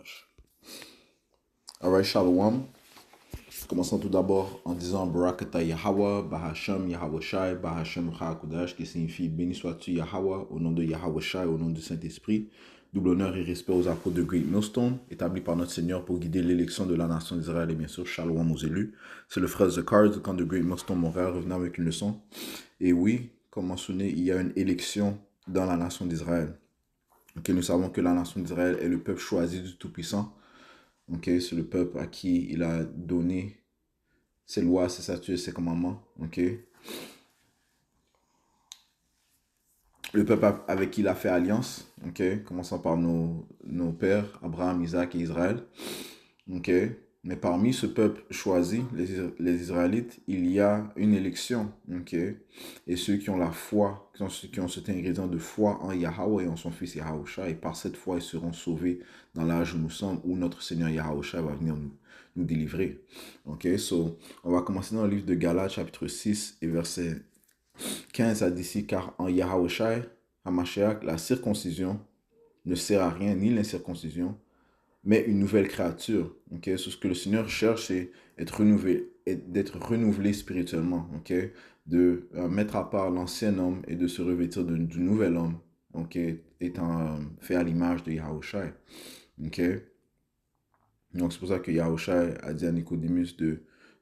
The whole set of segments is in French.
message. Alright, Shalom. Commençons tout d'abord en disant Barakata Yahweh, Bahasham Yahweh Shai, Bahasham Hakudash, qui signifie béni sois-tu Yahweh, au nom de Yahweh Shai, au nom du Saint-Esprit. Double honneur et respect aux apôtres de Great Millstone, établis par notre Seigneur pour guider l'élection de la nation d'Israël et bien sûr Shalom aux élus. C'est le frère Zakar du camp de Great Millstone Montréal, revenant avec une leçon. Et oui, comme mentionné, il y a une élection dans la nation d'Israël. Okay, nous savons que la nation d'Israël est le peuple choisi du Tout-Puissant. Okay, c'est le peuple à qui il a donné ses lois, ses statuts, ses commandements. Okay. Le peuple avec qui il a fait alliance. Okay, commençant par nos pères, Abraham, Isaac et Israël. Okay. Mais parmi ce peuple choisi, les Israélites, il y a une élection. Okay. Et ceux qui ont la foi, qui ont cet ingrédient de foi en Yahweh et en son fils Yahushua, et par cette foi, ils seront sauvés dans l'âge où nous sommes, où notre Seigneur Yahushua va venir nous délivrer. Ok, so, on va commencer dans le livre de Galates, chapitre 6, et verset 15 à 17, car en Yahushua, Hamashiach, la circoncision ne sert à rien, ni l'incirconcision, mais une nouvelle créature. Okay? So, ce que le Seigneur cherche, c'est d'être renouvelé spirituellement. Okay? De mettre à part l'ancien homme et de se revêtir du nouvel homme, okay? Étant fait à l'image de Yahushua. Okay? Donc c'est pour ça que Yahushua a dit à Nicodémus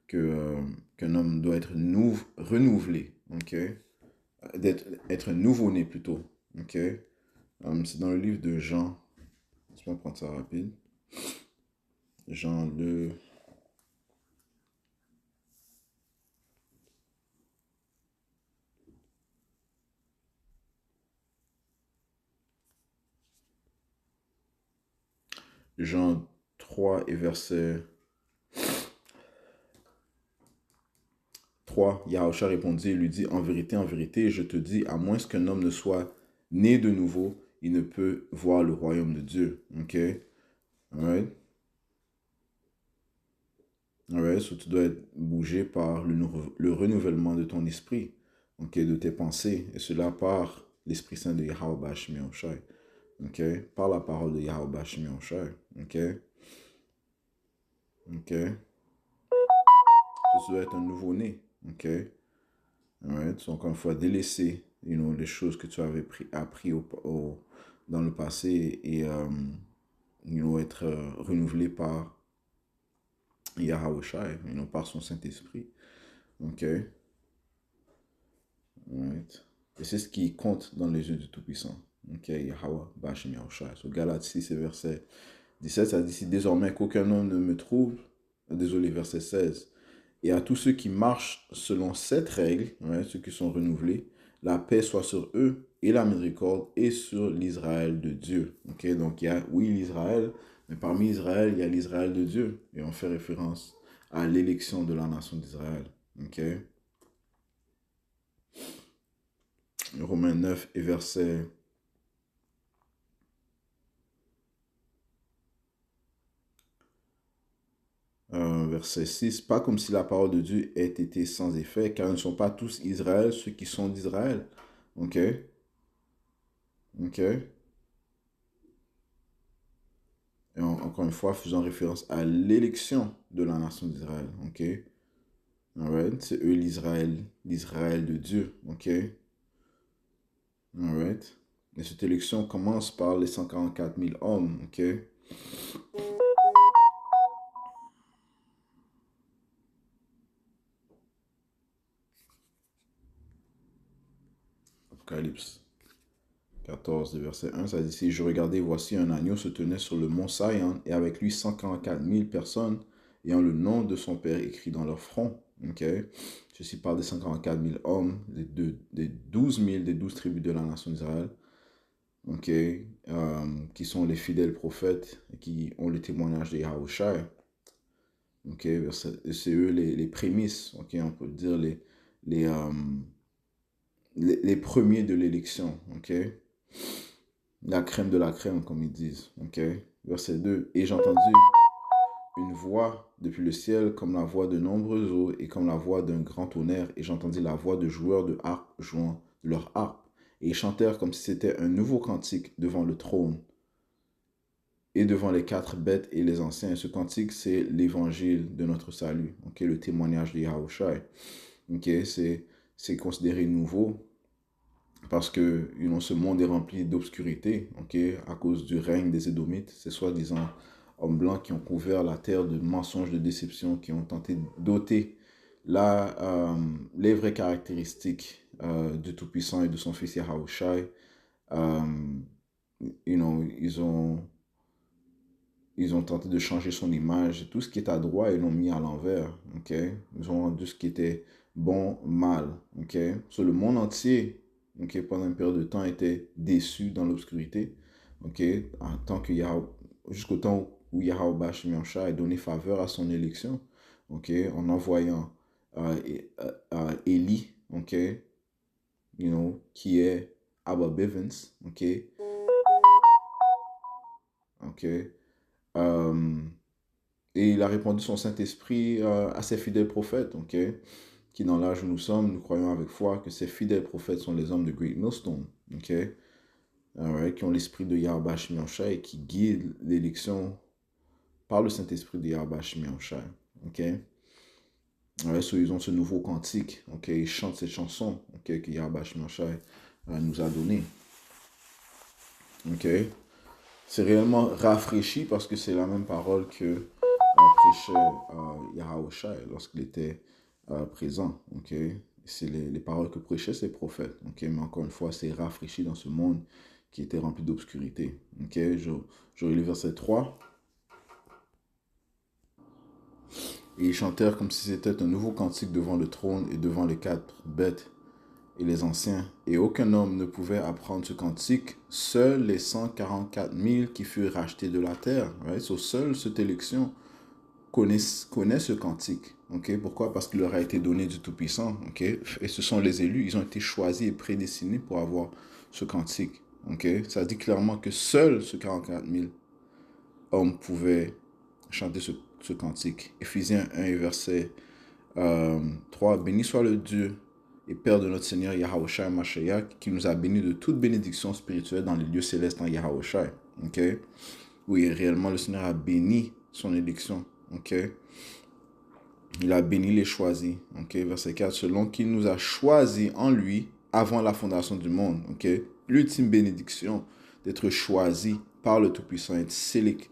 qu'un homme doit être renouvelé. Okay? Être nouveau-né plutôt. Okay? C'est dans le livre de Jean. Laisse-moi prendre ça rapide. Jean le... Jean 3 et verset 3. Yahushua répondit et lui dit, en vérité, je te dis, à moins qu'un homme ne soit né de nouveau, il ne peut voir le royaume de Dieu. Ok? Alright? Alright, so tu dois être bougé par le renouvellement de ton esprit, okay, de tes pensées, et cela par l'Esprit Saint de Yahweh Bashmi Oshai, okay, par la parole de Yahweh Bashmi Oshai, okay, okay. So, tu dois être un nouveau-né, okay, alright, so, encore une fois, délaisser, les choses que tu avais appris dans le passé et, être renouvelé par Yahweh Shai, par son Saint-Esprit. Ok. Right. Et c'est ce qui compte dans les yeux du Tout-Puissant. Ok. Yahweh Bashim Yahushua. So, Galates 6 et verset 17, ça dit si désormais qu'aucun homme ne me trouble. Désolé, verset 16. Et à tous ceux qui marchent selon cette règle, right, ceux qui sont renouvelés, la paix soit sur eux et la miséricorde et sur l'Israël de Dieu. Ok. Donc il y a, oui, l'Israël, mais parmi Israël, il y a l'Israël de Dieu. Et on fait référence à l'élection de la nation d'Israël. Ok. Romains 9 et verset 6. Pas comme si la parole de Dieu ait été sans effet, car ils ne sont pas tous Israël, ceux qui sont d'Israël. Ok? Ok? Et encore une fois, faisant référence à l'élection de la nation d'Israël. Ok? Alright? C'est eux l'Israël de Dieu. Ok? Alright? Et cette élection commence par les 144 000 hommes. Ok? Apocalypse 14, verset 1, ça dit, si je regardais, voici un agneau se tenait sur le mont Sion, et avec lui 144 000 personnes, ayant le nom de son Père écrit dans leur front. Okay? Ceci parle des 144 000 hommes, des 12 000, des 12 tribus de la nation d'Israël, okay? Qui sont les fidèles prophètes, et qui ont le témoignage de Yahushua. Okay? C'est eux les prémices, okay? On peut dire les premiers de l'élection. Okay? La crème de la crème, comme ils disent. Okay? Verset 2. Et j'ai entendu une voix depuis le ciel comme la voix de nombreux eaux et comme la voix d'un grand tonnerre. Et j'entendis la voix de joueurs de harpe jouant leur harpe. Et ils chantèrent comme si c'était un nouveau cantique devant le trône. et devant les quatre bêtes et les anciens. Ce cantique, c'est l'évangile de notre salut, ok, le témoignage de Yahushua. Ok, c'est considéré nouveau parce que ce monde est rempli d'obscurité, ok, à cause du règne des Édomites. C'est soi-disant hommes blancs qui ont couvert la terre de mensonges, de déceptions, qui ont tenté d'ôter les vraies caractéristiques du Tout-Puissant et de son fils Yahushua. Ils ont tenté de changer son image. Tout ce qui est à droite, ils l'ont mis à l'envers. Ok? Ils ont rendu ce qui était bon, mal. Ok? Le monde entier, ok, pendant une période de temps, était déçu dans l'obscurité. Ok? Jusqu'au temps où Yahweh Bashim Yahshua a donné faveur à son élection. Ok? En envoyant Élie, ok? Qui est Abba Bivens. Ok? Ok? Et il a répandu son Saint-Esprit à ses fidèles prophètes, ok? Qui dans l'âge où nous sommes, nous croyons avec foi que ces fidèles prophètes sont les hommes de Great Millstone, ok? Alright, qui ont l'esprit de Yahweh Shemiyahushua et qui guident l'élection par le Saint-Esprit de Yahweh Shemiyahushua, ok? Alright, ils ont ce nouveau cantique, ok? Ils chantent cette chanson, ok? Que Yahweh Shemiyahushua nous a donnée, ok? C'est réellement rafraîchi parce que c'est la même parole que prêchait Yahushua lorsqu'il était présent. Okay? C'est les paroles que prêchaient ces prophètes. Okay? Mais encore une fois, c'est rafraîchi dans ce monde qui était rempli d'obscurité. Okay? Je relis le verset 3. Et ils chantèrent comme si c'était un nouveau cantique devant le trône et devant les quatre bêtes et les anciens. Et aucun homme ne pouvait apprendre ce cantique, seuls les 144 000 qui furent rachetés de la terre. Right? Seule cette élection connaît ce cantique. Okay? Pourquoi? Parce qu'il leur a été donné du Tout-Puissant. Okay? Et ce sont les élus. Ils ont été choisis et prédestinés pour avoir ce cantique. Okay? Ça dit clairement que seuls ce 44 000 hommes pouvaient chanter ce cantique. Éphésiens 1 et verset 3. Béni soit le Dieu et Père de notre Seigneur Yahushua Mashiach, qui nous a bénis de toute bénédiction spirituelle dans les lieux célestes en Yahushua. Okay? Oui, réellement, le Seigneur a béni son élection. Okay? Il a béni les choisis. Okay? Verset 4. Selon qu'il nous a choisis en lui avant la fondation du monde. Okay? L'ultime bénédiction d'être choisi par le Tout-Puissant, être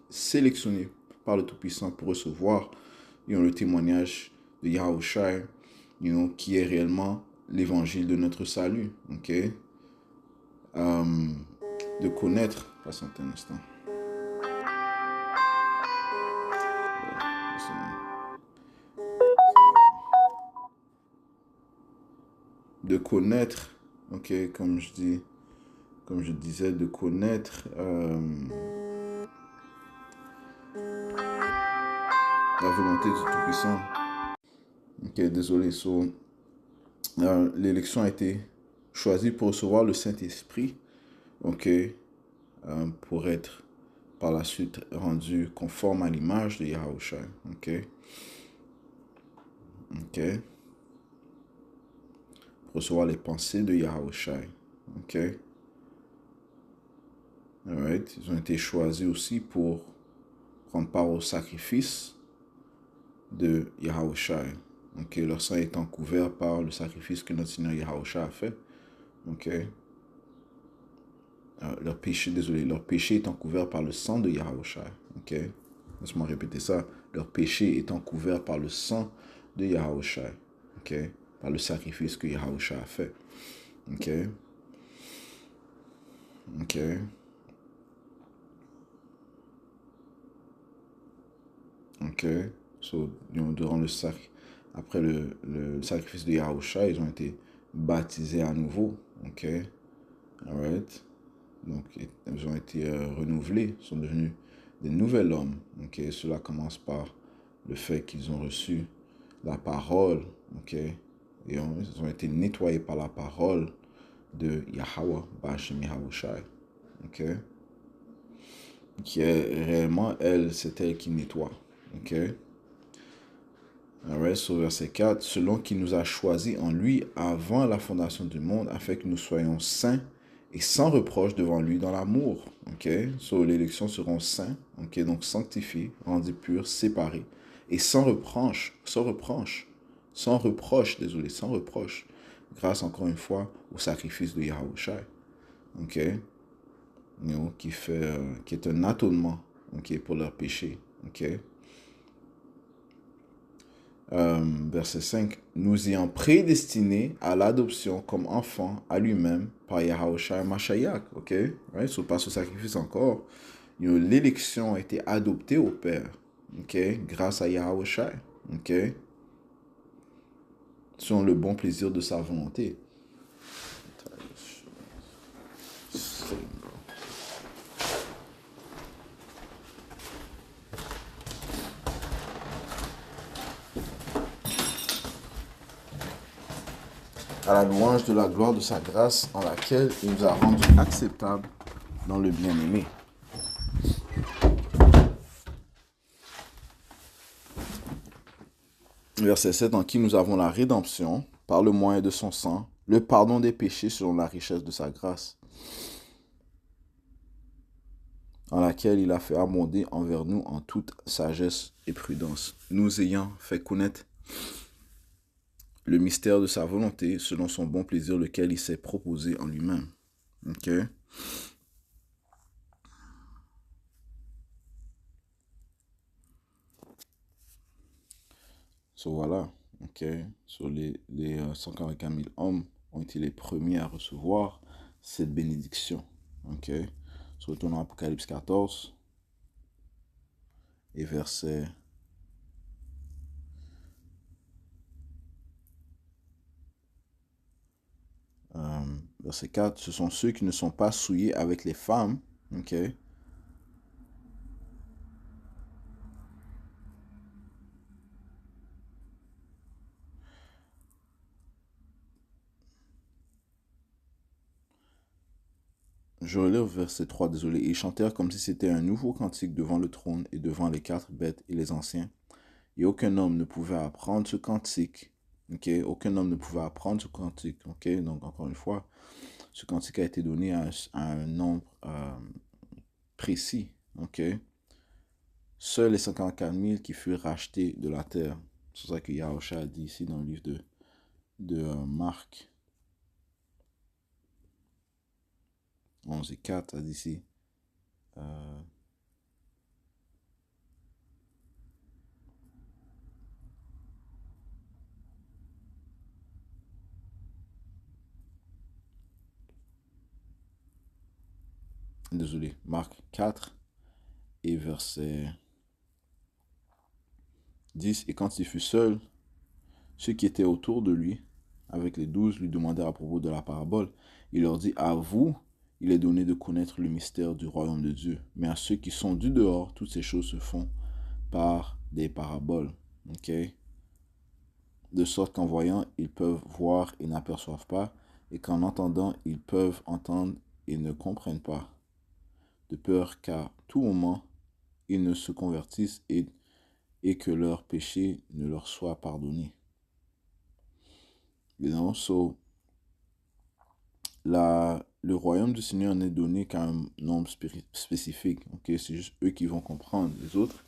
sélectionné par le Tout-Puissant pour recevoir le témoignage de Yahushua, qui est réellement l'évangile de notre salut. Okay? De connaître, patientez un instant. De connaître, ok, comme je disais, de connaître la volonté du Tout-Puissant. Ok, désolé, l'élection a été choisie pour recevoir le Saint-Esprit, ok, pour être par la suite rendu conforme à l'image de Yahushua, ok, ok, pour recevoir les pensées de Yahushua, ok. Alright. Ils ont été choisis aussi pour prendre part au sacrifice de Yahushua. Okay. Leur sang étant couvert par le sacrifice que notre Seigneur Yahushua a fait. Okay. Leur péché étant couvert par le sang de Yahushua. Okay. Laisse-moi répéter ça. Leur péché étant couvert par le sang de Yahushua. Okay. Par le sacrifice que Yahushua a fait. Ok. Ok. Ok. Durant après le sacrifice de Yahushua, ils ont été baptisés à nouveau. Ok. Alright. Donc, ils ont été renouvelés, sont devenus des nouveaux hommes. Ok. Cela commence par le fait qu'ils ont reçu la parole. Ok. Et ils ont été nettoyés par la parole de Yahweh, Bashim Yahushua. Ok. Qui est réellement elle, c'est elle qui nettoie. Ok. Alright, so verset 4, selon qu'il nous a choisis en lui avant la fondation du monde, afin que nous soyons saints et sans reproche devant lui dans l'amour. Ok? So, les élections seront saints, ok? Donc sanctifiés, rendus purs, séparés, et sans reproche, désolé, sans reproche, grâce encore une fois au sacrifice de Yahushua. Ok? Qui est un atonement, ok, pour leurs péchés. Ok? Verset 5, nous ayant prédestinés à l'adoption comme enfants à lui-même par Yahushua Mashiach. Ok? Right? So, pas ce sacrifice encore. L'élection a été adoptée au Père. Ok? Grâce à Yahushua. Ok? Selon le bon plaisir de sa volonté. À la louange de la gloire de sa grâce en laquelle il nous a rendus acceptables dans le bien-aimé. Verset 7, en qui nous avons la rédemption par le moyen de son sang, le pardon des péchés selon la richesse de sa grâce, en laquelle il a fait abonder envers nous en toute sagesse et prudence, nous ayant fait connaître le mystère de sa volonté selon son bon plaisir, lequel il s'est proposé en lui-même. Ok? So voilà. Ok? So les 144 000 hommes ont été les premiers à recevoir cette bénédiction. Ok? So retournons à Apocalypse 14 et verset verset 4, ce sont ceux qui ne sont pas souillés avec les femmes, ok? Je relève verset 3, désolé. Ils chantèrent comme si c'était un nouveau cantique devant le trône et devant les 4 bêtes et les anciens. Et aucun homme ne pouvait apprendre ce cantique, ok? Aucun homme ne pouvait apprendre ce cantique, ok? Donc, encore une fois, ce cantique a été donné à un nombre précis, ok? Seuls les 54 000 qui furent rachetés de la terre. C'est ça que Yahushua a dit ici dans le livre de Marc 11 et 4, a dit ici. Désolé, Marc 4 et verset 10. Et quand il fut seul, ceux qui étaient autour de lui, avec les 12, lui demandèrent à propos de la parabole. Il leur dit, à vous, il est donné de connaître le mystère du royaume de Dieu. Mais à ceux qui sont du dehors, toutes ces choses se font par des paraboles. Ok? De sorte qu'en voyant, ils peuvent voir et n'aperçoivent pas, et qu'en entendant, ils peuvent entendre et ne comprennent pas. De peur qu'à tout moment, ils ne se convertissent et que leurs péchés ne leur soient pardonnés. Évidemment, le royaume du Seigneur n'est donné qu'à un nombre spécifique. Okay? C'est juste eux qui vont comprendre. Les autres,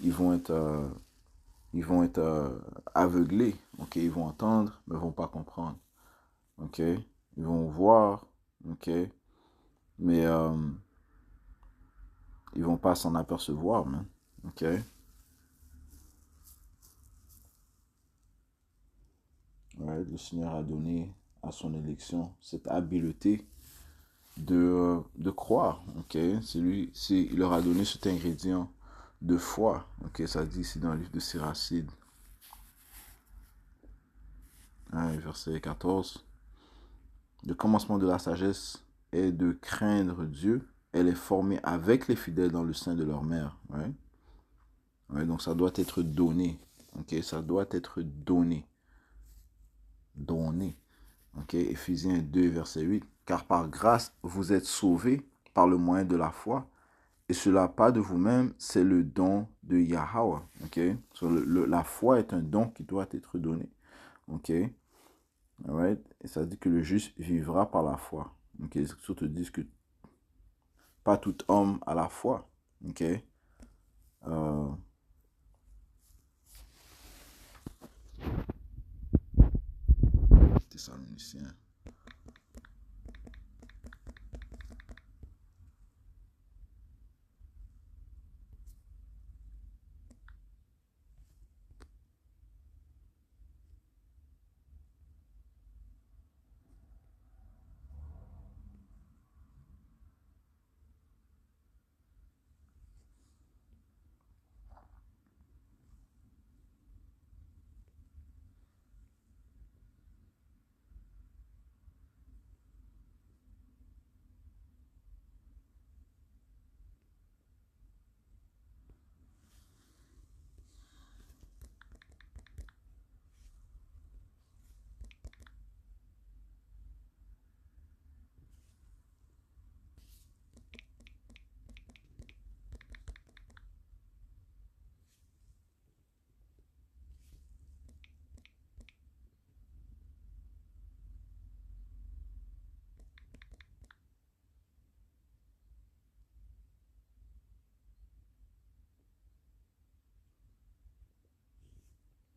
ils vont être aveuglés. Okay? Ils vont entendre, mais ne vont pas comprendre. Okay? Ils vont voir, okay? Mais ils vont pas s'en apercevoir, man. Okay? Ouais, le Seigneur a donné à son élection cette habileté de croire, ok? Il leur a donné cet ingrédient de foi, ok? Ça dit ici dans le livre de Siracide, verset 14. Le commencement de la sagesse est de craindre Dieu. Elle est formée avec les fidèles dans le sein de leur mère, ouais? Ouais, donc ça doit être donné, ok? Ça doit être donné, donné. Ok, Éphésiens 2, verset 8. Car par grâce, vous êtes sauvés par le moyen de la foi. Et cela pas de vous-même, c'est le don de Yahweh. Ok, so, la foi est un don qui doit être donné. Ok, alright. Et ça dit que le juste vivra par la foi. Ok, les Écritures te disent que pas tout homme a la foi. Ok. Euh, Thessaloniciens.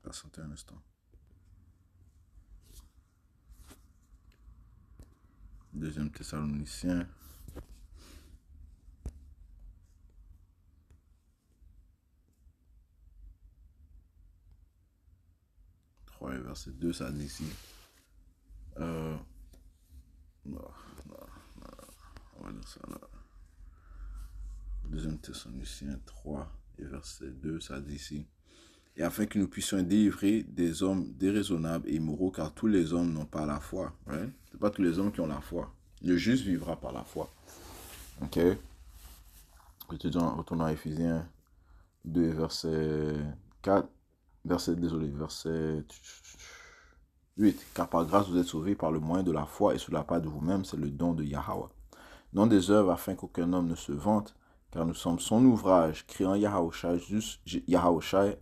Patientez un instant. Deuxième Thessaloniciens. 3 et verset 2, ça dit ici. Euh, non, on va dire ça là. Deuxième Thessaloniciens 3 et verset 2, ça dit ici. Et afin que nous puissions délivrer des hommes déraisonnables et immoraux, car tous les hommes n'ont pas la foi. Right? Ce n'est pas tous les hommes qui ont la foi. Le juste vivra par la foi. Ok? Retournons à Éphésiens 2, verset 4. Verset 8. Car par grâce vous êtes sauvés par le moyen de la foi et sous la part de vous-même, c'est le don de Yahweh. Non des œuvres afin qu'aucun homme ne se vante, car nous sommes son ouvrage, créant Yahawashi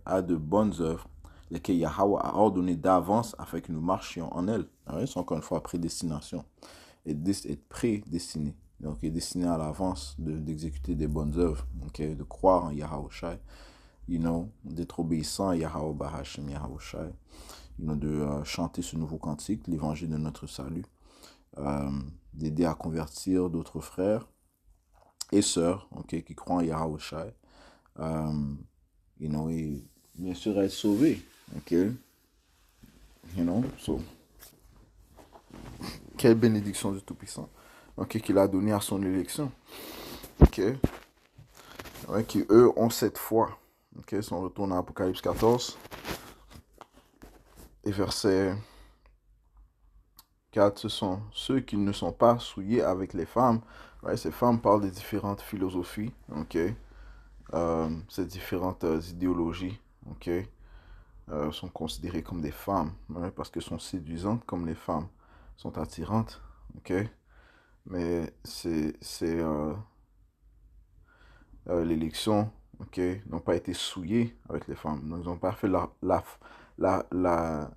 a de bonnes œuvres, lesquelles Yahweh a ordonné d'avance afin que nous marchions en elles. C'est encore une fois prédestination. Être prédestiné. Donc, il est destiné à l'avance d'exécuter des bonnes œuvres, okay? De croire en Yahawashi, d'être obéissant à Yahweh Bahashem Yahawashi, de chanter ce nouveau cantique, l'évangile de notre salut. D'aider à convertir d'autres frères et sœurs, qui croient en Yahawashi, et bien sûr être sauvés, so, quelle bénédiction du Tout-Puissant, qu'il a donné à son élection, qui eux ont cette foi, si on retourne à Apocalypse 14, et verset 4, ce sont ceux qui ne sont pas souillés avec les femmes. Ces femmes parlent des différentes philosophies, ces différentes idéologies, sont considérées comme des femmes, parce qu'elles sont séduisantes comme les femmes sont attirantes, mais l'élection, n'ont pas été souillées avec les femmes, donc ils n'ont pas fait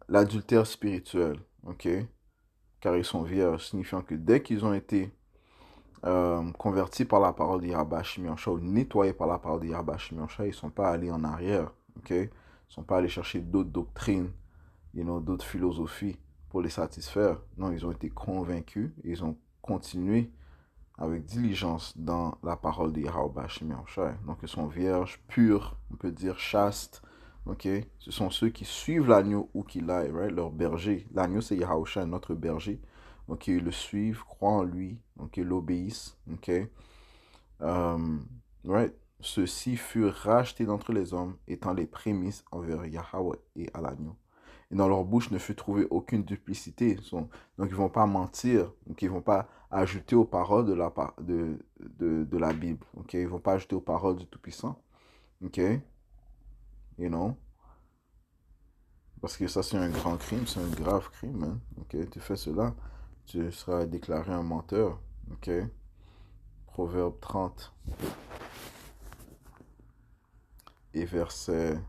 l'adultère spirituel, car ils sont vierges, signifiant que dès qu'ils ont été convertis par la parole de Yahweh Shemi Yahushua, ou nettoyés par la parole de Yahweh Shemi Yahushua, ils ne sont pas allés en arrière, ils ne sont pas allés chercher d'autres doctrines, d'autres philosophies pour les satisfaire. Non, ils ont été convaincus et ils ont continué avec diligence dans la parole de Yahweh Shemi Yahushua. Donc ils sont vierges, purs, on peut dire chastes. Ce sont ceux qui suivent l'agneau où qu'il aille, leur berger. L'agneau, c'est Yahushua, notre berger. Donc ils le suivent, croient en lui, ils l'obéissent. Ceux-ci furent rachetés d'entre les hommes, étant les prémices envers Yahweh et à l'agneau. Et dans leur bouche ne fut trouvée aucune duplicité. Donc ils ne vont pas mentir, ils ne vont pas ajouter aux paroles de la Bible. Ils ne vont pas ajouter aux paroles du Tout-Puissant. Parce que ça, c'est un grand crime, c'est un grave crime. Hein? Tu fais cela, tu seras déclaré un menteur. Proverbe 30 et verset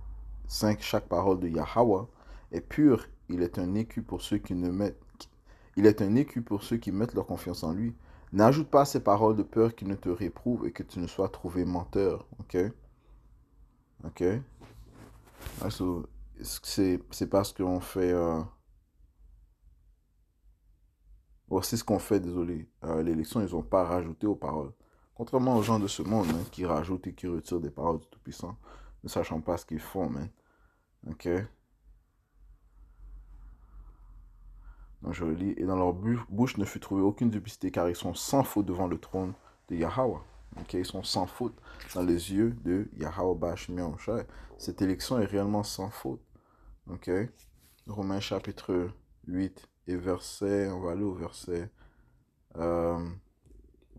5. Chaque parole de Yahweh est pure. Il est un écu pour ceux qui ne mettent Il est un écu pour ceux qui mettent leur confiance en lui. N'ajoute pas ces paroles de peur qu'il ne te réprouve et que tu ne sois trouvé menteur. Ok? Ok? Ouais, c'est parce qu'on fait... voici ce qu'on fait, désolé. L'élection, ils n'ont pas rajouté aux paroles. Contrairement aux gens de ce monde, hein, qui rajoutent et qui retirent des paroles du Tout-Puissant, ne sachant pas ce qu'ils font, man. Ok? Donc je relis. Et dans leur bouche ne fut trouvée aucune duplicité, car ils sont sans faute devant le trône de Yahweh. Ok? Ils sont sans faute dans les yeux de Yahweh Bashmiel Shai. Cette élection est réellement sans faute. Ok? Romains chapitre 8 et verset, on va aller au verset... euh,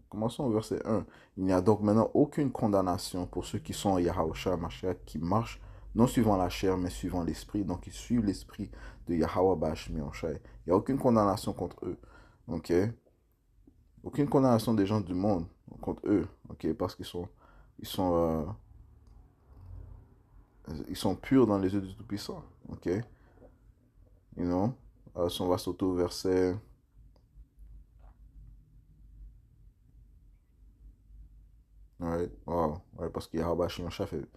commençons au verset 1. Il n'y a donc maintenant aucune condamnation pour ceux qui sont en Yahushua Mashiach, qui marchent non suivant la chair, mais suivant l'esprit. Donc, ils suivent l'esprit de Yahweh Bashmi Shai. Il n'y a aucune condamnation contre eux. Ok? Aucune condamnation des gens du monde contre eux. Ok? Parce ils sont, ils sont purs dans les yeux du Tout-Puissant. Ok? You know? Si on va sauter au verset... Ouais, wow. Ouais, parce que Yahweh Shimon fait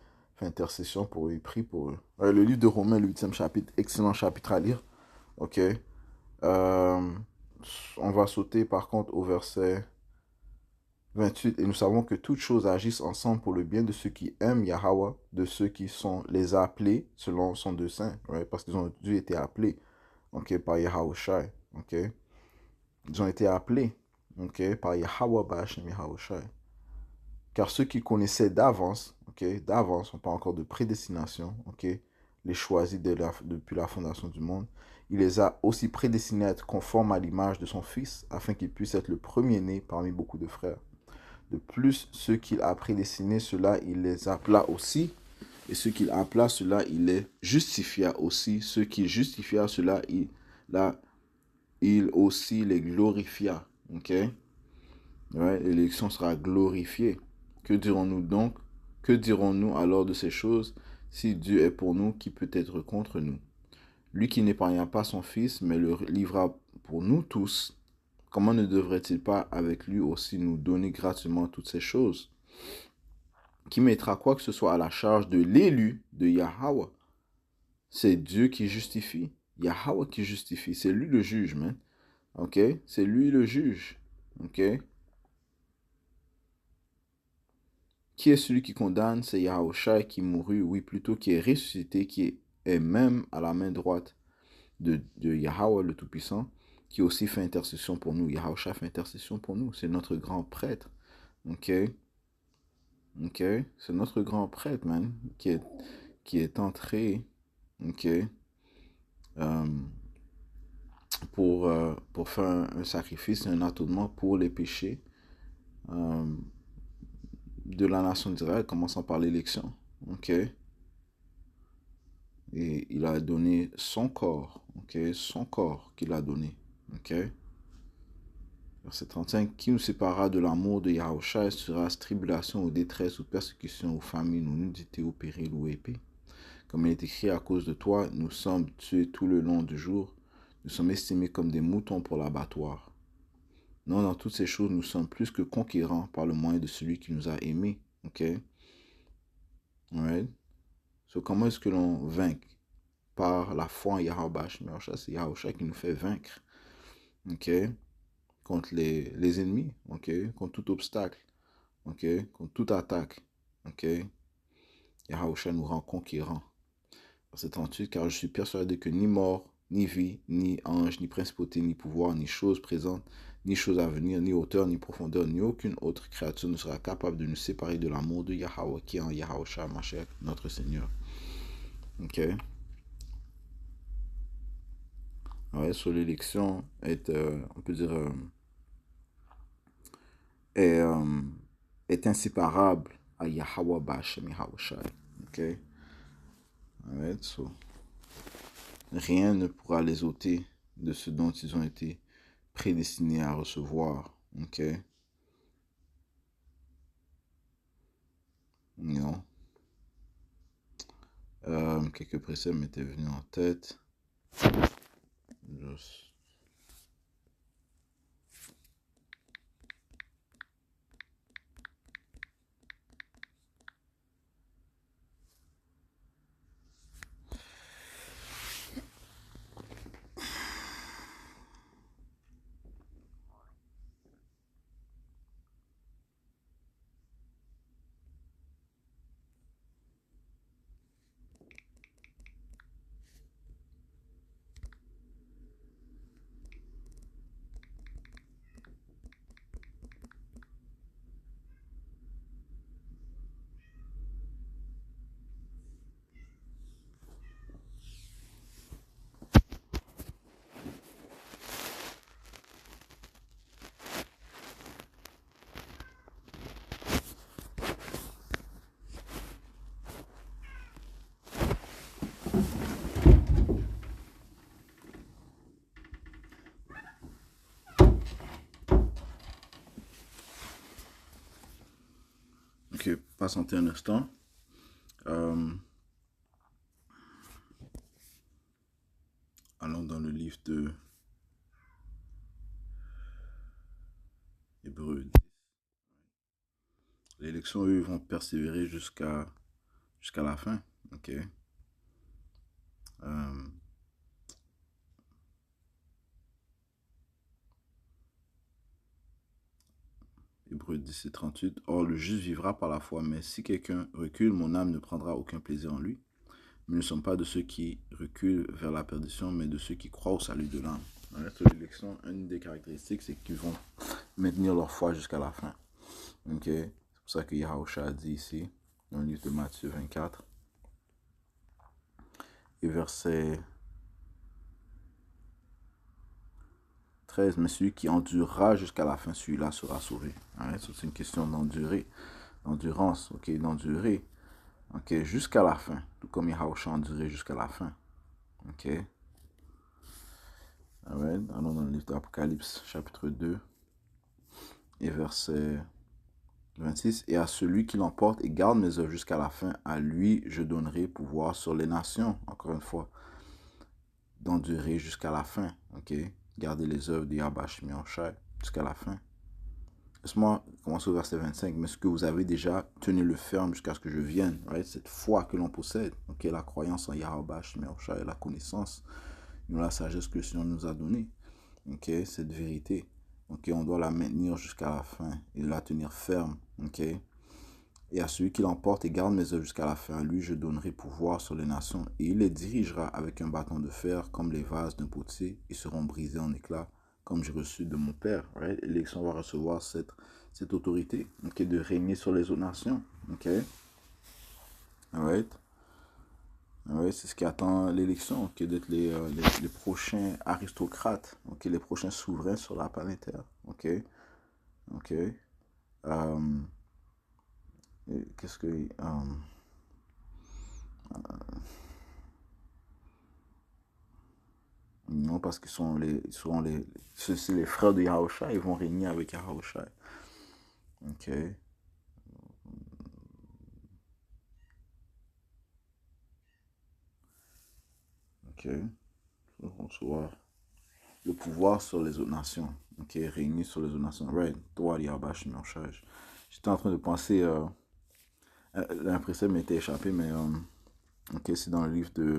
intercession pour eux, il prie pour eux. Ouais, le livre de Romains, le 8e chapitre, excellent chapitre à lire. Ok. Euh, on va sauter par contre au verset 28. Et nous savons que toutes choses agissent ensemble pour le bien de ceux qui aiment Yahweh, de ceux qui sont les appelés selon son dessein. Ouais, parce qu'ils ont dû être appelés, ok, par Yahweh Shai. Ok. Ils ont été appelés, ok, par Yahweh Bashim Yahweh Shai. Car ceux qui connaissaient d'avance, ok, d'avance, on parle encore de prédestination, ok, les choisis depuis la fondation du monde, il les a aussi prédestinés à être conformes à l'image de son Fils, afin qu'il puisse être le premier-né parmi beaucoup de frères. De plus, ceux qu'il a prédestinés, ceux-là, il les appela aussi, et ceux qu'il appela, ceux-là, il les justifia aussi. Ceux qu'il justifia, ceux-là, il aussi les glorifia, ok. Ouais, l'élection sera glorifiée. Que dirons-nous donc? Que dirons-nous alors de ces choses? Si Dieu est pour nous, qui peut être contre nous? Lui qui n'épargna pas son Fils, mais le livra pour nous tous, comment ne devrait-il pas avec lui aussi nous donner gratuitement toutes ces choses? Qui mettra quoi que ce soit à la charge de l'élu de Yahweh? C'est Dieu qui justifie. Yahweh qui justifie. C'est lui le juge, man. Ok? C'est lui le juge. Ok? Qui est celui qui condamne? C'est Yahushua qui mourut, oui, plutôt qui est ressuscité, qui est même à la main droite de Yahweh le Tout-Puissant, qui aussi fait intercession pour nous. Yahushua fait intercession pour nous. C'est notre grand prêtre. Ok? Ok? C'est notre grand prêtre, man, qui est entré, ok, euh, pour faire un sacrifice, un atonement pour les péchés euh, de la nation d'Israël, commençant par l'élection. Ok? Et il a donné son corps, ok, son corps qu'il a donné, ok. Verset 35, qui nous séparera de l'amour de Yahushua sera tribulation ou détresse ou persécution ou famine ou nudité ou péril ou épée. Comme il est écrit, à cause de toi, nous sommes tués tout le long du jour, nous sommes estimés comme des moutons pour l'abattoir. Non, dans toutes ces choses, nous sommes plus que conquérants par le moyen de celui qui nous a aimés, ok. Alright. So, comment est-ce que l'on vainc? Par la foi en Yahweh, c'est Yahweh qui nous fait vaincre, ok, contre les ennemis, ok, contre tout obstacle, ok, contre toute attaque, ok. Yahweh nous rend conquérants. Verset 38, car je suis persuadé que ni mort, ni vie, ni ange, ni principauté, ni pouvoir, ni chose présente, ni chose à venir, ni hauteur, ni profondeur, ni aucune autre créature ne sera capable de nous séparer de l'amour de Yahweh qui est en Yahushua Mashiach, notre Seigneur. Ok. Ouais, sur l'élection est, on peut dire, est, est inséparable à Yahweh Bashem Yahweh Shai. Ok? Alright, so, rien ne pourra les ôter de ce dont ils ont été prédestinés à recevoir. Ok? Non. Quelques préceptes m'étaient venus en tête. Just Ok, patientez un instant. Euh, allons dans le livre de Hébreux 10. L'élection, eux, vont persévérer jusqu'à la fin. Ok. Euh, Hébreux 10 et 38. Or, le juste vivra par la foi, mais si quelqu'un recule, mon âme ne prendra aucun plaisir en lui. Mais nous ne sommes pas de ceux qui reculent vers la perdition, mais de ceux qui croient au salut de l'âme. Sur l'élection, une des caractéristiques, c'est qu'ils vont maintenir leur foi jusqu'à la fin. Ok. C'est pour ça que Yahusha a dit ici, dans le livre de Matthieu 24, et verset 13, mais celui qui endurera jusqu'à la fin, celui-là sera sauvé. C'est une question d'endurer, d'endurance, ok, d'endurer, ok, jusqu'à la fin, tout comme Yahusha a enduré jusqu'à la fin, ok. Allons dans le livre d'Apocalypse, chapitre 2, et verset 26. Et à celui qui l'emporte et garde mes œuvres jusqu'à la fin, à lui je donnerai pouvoir sur les nations, encore une fois, d'endurer jusqu'à la fin, ok. Garder les œuvres de Yahweh Shai jusqu'à la fin. Laisse-moi commencer au verset 25. Mais ce que vous avez déjà, tenez-le ferme jusqu'à ce que je vienne. Cette foi que l'on possède, ok, la croyance en Yahweh Shai, la connaissance, la sagesse que le Seigneur nous a donnée. Ok, cette vérité. Ok, on doit la maintenir jusqu'à la fin et la tenir ferme. Ok. Et à celui qui l'emporte et garde mes œuvres jusqu'à la fin, à lui je donnerai pouvoir sur les nations, et il les dirigera avec un bâton de fer, comme les vases d'un potier, ils seront brisés en éclats, comme j'ai reçu de mon Père. L'élection va recevoir cette autorité, ok, de régner sur les autres nations. Ok. C'est ce qui attend l'élection, ok, d'être les prochains aristocrates, ok, les prochains souverains sur la planète Terre. Ok. Ok. Qu'est-ce que... non, parce qu'ils c'est les frères de Yahusha, ils vont régner avec Yahusha. Ok. Ok. Ils vont recevoir le pouvoir sur les autres nations. Ok. Régner sur les autres nations. Right. Toi, Yahweh, je m'en charge. J'étais en train de penser. L'impression m'était échappé, mais. Ok, c'est dans le livre de.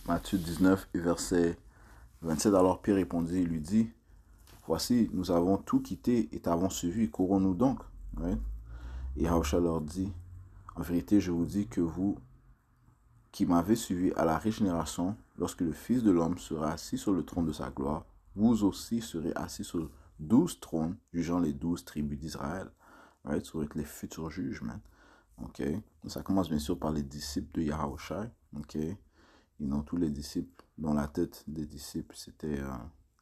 Matthieu 19, verset 27. Alors Pierre répondit et lui dit: voici, nous avons tout quitté et t'avons suivi. Courons-nous donc? Right? Et Yahusha leur dit: en vérité, je vous dis que vous qui m'avez suivi à la régénération, lorsque le Fils de l'homme sera assis sur le trône de sa gloire, vous aussi serez assis sur 12 trônes, jugeant les 12 tribus d'Israël. Right? Ça va être les futurs juges, man. Ok. Donc, ça commence bien sûr par les disciples de Yahushua. Ok. Et non, tous les disciples, dont la tête des disciples, c'était,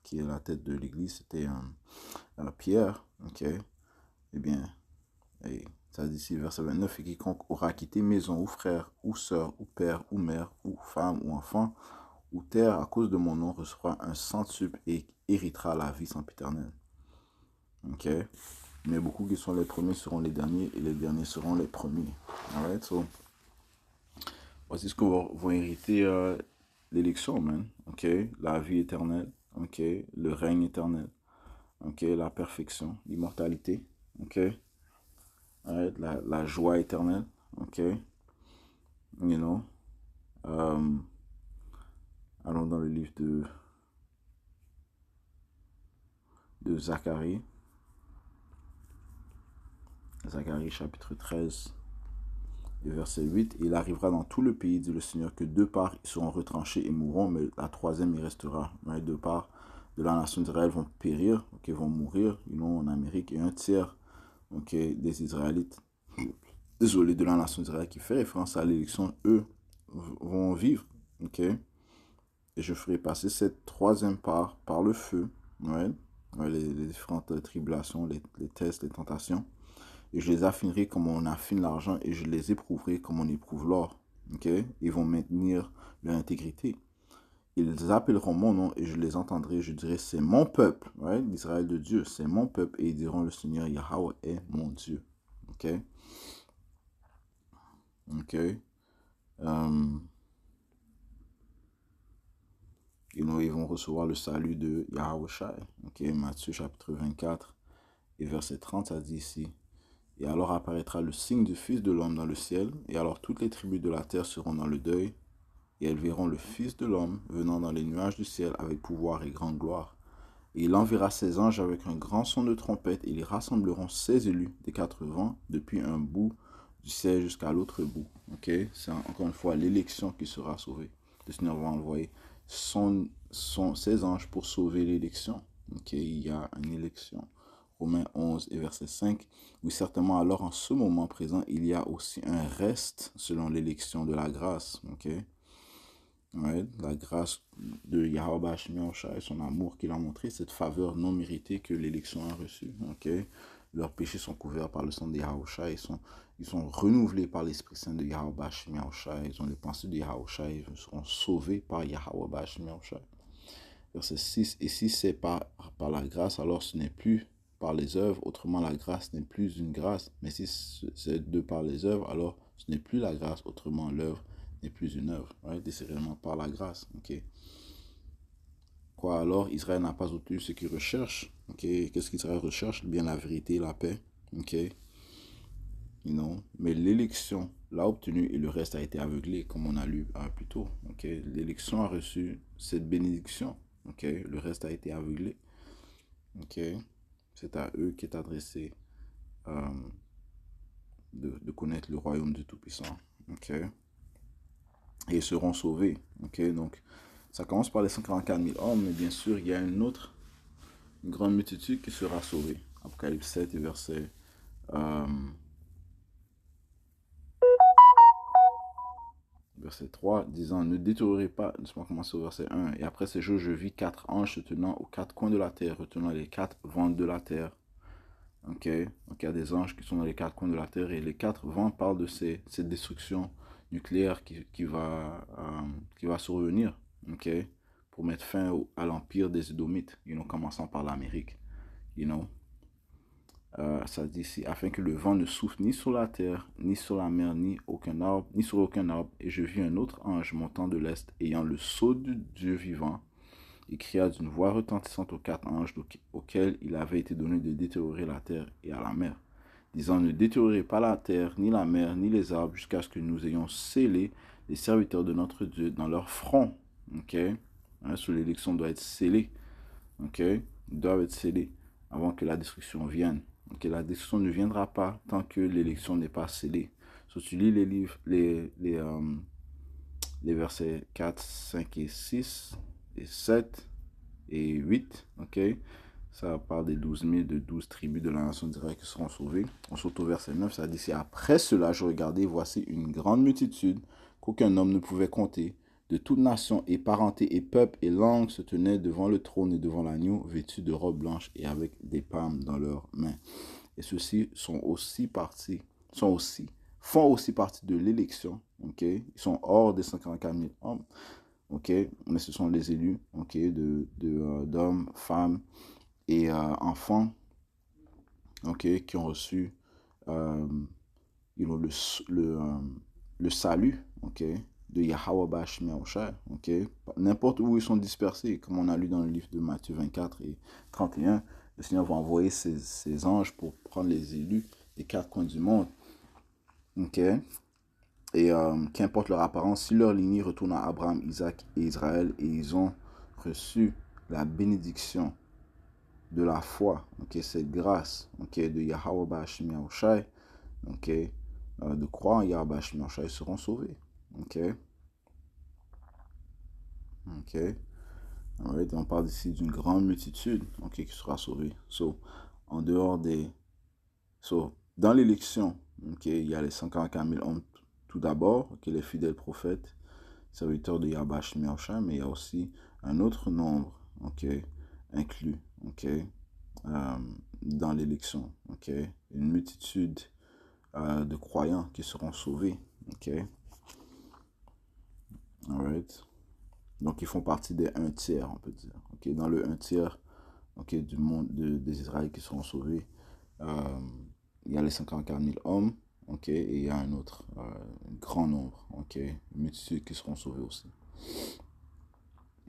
qui est la tête de l'église, c'était Pierre. Ok. Eh bien, et ça dit ici, verset 29, et quiconque aura quitté maison, ou frère, ou sœur, ou père, ou mère, ou femme, ou enfant, ou terre, à cause de mon nom, recevra un centuple et héritera la vie sempiternelle. Ok? Mais beaucoup qui sont les premiers seront les derniers, et les derniers seront les premiers. Alright, so, voici ce que vont hériter l'élection, man. Ok? La vie éternelle. Ok? Le règne éternel. Ok? La perfection, l'immortalité. Ok? La joie éternelle, ok, you know, allons dans le livre de Zacharie, chapitre 13, et verset 8, il arrivera dans tout le pays, dit le Seigneur, que deux parts seront retranchés et mourront, mais la troisième y restera. Deux parts de la nation d'Israël vont périr, ok, vont mourir, en Amérique, et un tiers, ok, des Israélites, désolé, de la nation d'Israël, qui fait référence à l'élection, eux vont vivre, ok. Et je ferai passer cette troisième part par le feu, les différentes tribulations, les tests, les tentations. Et je les affinerai comme on affine l'argent et je les éprouverai comme on éprouve l'or. Ok? Ils vont maintenir leur intégrité. Ils appelleront mon nom et je les entendrai. Je dirai, c'est mon peuple, right? L'Israël de Dieu, c'est mon peuple. Et ils diront, le Seigneur Yahweh est mon Dieu. Ok? Ok? Ils vont recevoir le salut de Yahweh Shai. Ok? Matthieu chapitre 24 et verset 30, ça dit ici. Et alors apparaîtra le signe du Fils de l'homme dans le ciel. Et alors toutes les tribus de la terre seront dans le deuil. Et elles verront le Fils de l'homme venant dans les nuages du ciel avec pouvoir et grande gloire. Et il enverra ses anges avec un grand son de trompette, et ils rassembleront ses élus des quatre vents, depuis un bout du ciel jusqu'à l'autre bout. Ok? C'est encore une fois l'élection qui sera sauvée. Le Seigneur va envoyer ses anges pour sauver l'élection. Ok? Il y a une élection. Romains 11 et verset 5. Oui, certainement, alors en ce moment présent, il y a aussi un reste selon l'élection de la grâce. Ok? Ouais, la grâce de Yahweh et son amour qu'il a montré, cette faveur non méritée que l'élection a reçue. Okay? Leurs péchés sont couverts par le sang de Yahweh, ils sont renouvelés par l'Esprit Saint de Yahweh, ils ont les pensées de Yahweh, ils seront sauvés par Yahweh. Verset 6, et si c'est par la grâce, alors ce n'est plus par les œuvres, autrement la grâce n'est plus une grâce, mais si c'est de par les œuvres, alors ce n'est plus la grâce, autrement l'œuvre n'est plus une œuvre. Right? Et c'est réellement par la grâce. Okay? Quoi alors, Israël n'a pas obtenu ce qu'il recherche. Okay? Qu'est-ce qu'Israël recherche? Bien la vérité et la paix. Okay? Mais l'élection l'a obtenu et le reste a été aveuglé, comme on a lu plus tôt. Okay? L'élection a reçu cette bénédiction. Okay? Le reste a été aveuglé. Okay? C'est à eux qu'est adressé de connaître le royaume du Tout-Puissant. Okay? Et ils seront sauvés. Okay? Donc, ça commence par les 144 000 hommes, mais bien sûr, il y a une grande multitude qui sera sauvée. Apocalypse 7 et verset verset 3, disant, ne détériorez pas, laisse-moi commencer au verset 1. Et après ces jours, je vis 4 anges se tenant aux 4 coins de la terre, retenant les 4 vents de la terre. Ok, donc il y a des anges qui sont dans les 4 coins de la terre et les 4 vents parlent de cette destruction nucléaire qui va survenir, ok, pour mettre fin à l'empire des Édomites, commençant par l'Amérique, ça dit ici, afin que le vent ne souffle ni sur la terre, ni sur la mer, ni sur aucun arbre. Et je vis un autre ange montant de l'est, ayant le sceau du Dieu vivant, et cria d'une voix retentissante aux 4 anges auxquels il avait été donné de détériorer la terre et à la mer, disant, ne détériorez pas la terre, ni la mer, ni les arbres, jusqu'à ce que nous ayons scellé les serviteurs de notre Dieu dans leur front. Ok, sous l'élection doit être scellé. Ok, ils doivent être scellés avant que la destruction vienne. Ok, la destruction ne viendra pas tant que l'élection n'est pas scellée. Si tu lis les livres, les versets 4, 5 et 6 et 7 et 8, ok, ça parle des 12 000 de 12 tribus de la nation d'Israël qui seront sauvées. On saute au verset 9, ça dit, c'est après cela, je regardais, voici une grande multitude qu'aucun homme ne pouvait compter, de toute nation et parenté et peuple et langue se tenaient devant le trône et devant l'agneau, vêtus de robes blanches et avec des palmes dans leurs mains. Et ceux-ci font aussi partie de l'élection, ok? Ils sont hors des 144 000 hommes, ok? Mais ce sont les élus, ok? D'hommes, femmes et enfants, ok? Qui ont reçu le salut, ok? De Yahweh Bashmi Oshai, ok? N'importe où ils sont dispersés, comme on a lu dans le livre de Matthieu 24 et 31, le Seigneur va envoyer ses anges pour prendre les élus des 4 coins du monde, ok? Et qu'importe leur apparence, si leur lignée retourne à Abraham, Isaac et Israël, et ils ont reçu la bénédiction de la foi, ok? Cette grâce, ok? De Yahweh Bashmi Oshai, ok? De croire en Yahweh Bashmi Oshai, ils seront sauvés, ok? Ok. Alright, on parle ici d'une grande multitude, ok, qui sera sauvée. En dehors dans l'élection, ok, il y a les 144 000 hommes tout d'abord, ok, les fidèles prophètes, serviteurs de Yahweh Shemiyosha, mais il y a aussi un autre nombre, ok, inclus, ok, dans l'élection, ok. Et une multitude de croyants qui seront sauvés. Ok? Alright. Donc, ils font partie des 1 tiers, on peut dire. Ok? Dans le 1 tiers, ok, du monde des Israélites qui seront sauvés, il y a les 54 000 hommes, ok, et il y a un autre, un grand nombre, ok, une multitude qui seront sauvés aussi.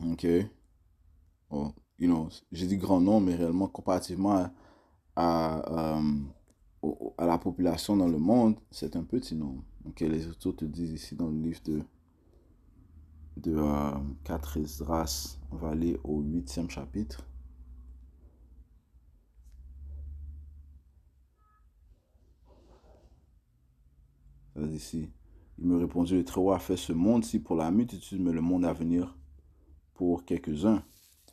Ok? Oh, j'ai dit grand nombre, mais réellement, comparativement à, à la population dans le monde, c'est un petit nombre. Ok? Les auteurs te disent ici dans le livre de 4 Esdras, on va aller au 8e chapitre. Ça dit ici, il me répondit, le Très-Haut a fait ce monde-ci pour la multitude, mais le monde à venir pour quelques-uns.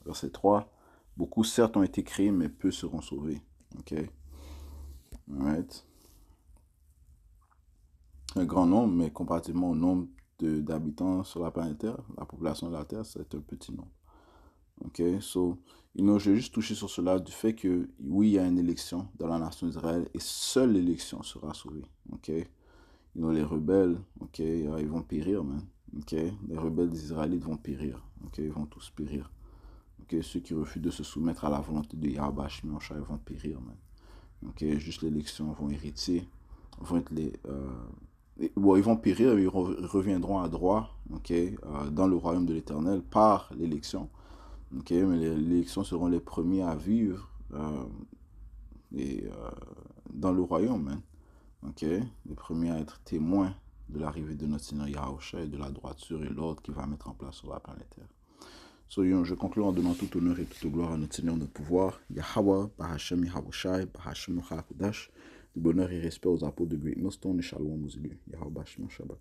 Verset 3, beaucoup certes ont été créés, mais peu seront sauvés. Ok? Alright. Un grand nombre, mais comparativement au nombre d'habitants sur la planète Terre, la population de la Terre, c'est un petit nombre. Ok, so, je vais juste toucher sur cela du fait que oui, il y a une élection dans la nation d'Israël et seule l'élection sera sauvée. Ok, les rebelles, ok, ils vont périr, man. Ok, les rebelles des Israélites vont périr. Ok, ils vont tous périr. Ok, ceux qui refusent de se soumettre à la volonté de Yahweh Shemioshai vont périr, man. Ok, juste l'élection vont hériter, vont être bon, ils vont périr, ils reviendront à droit, ok, dans le royaume de l'Éternel par l'élection. Ok, mais les élections seront les premiers à vivre dans le royaume, man. Ok, les premiers à être témoins de l'arrivée de notre Seigneur Yahushua et de la droiture et l'ordre qu'il va mettre en place sur la planète Terre. So, je conclue en donnant tout honneur et toute gloire à notre Seigneur, notre pouvoir. Yahweh, Bahashem Yahushai, Bahashem Yochal Kodash. Du bonheur et respect aux apôtres de Great Millstone et Shalom aux élus. Yahweh Bahashem Shabbat.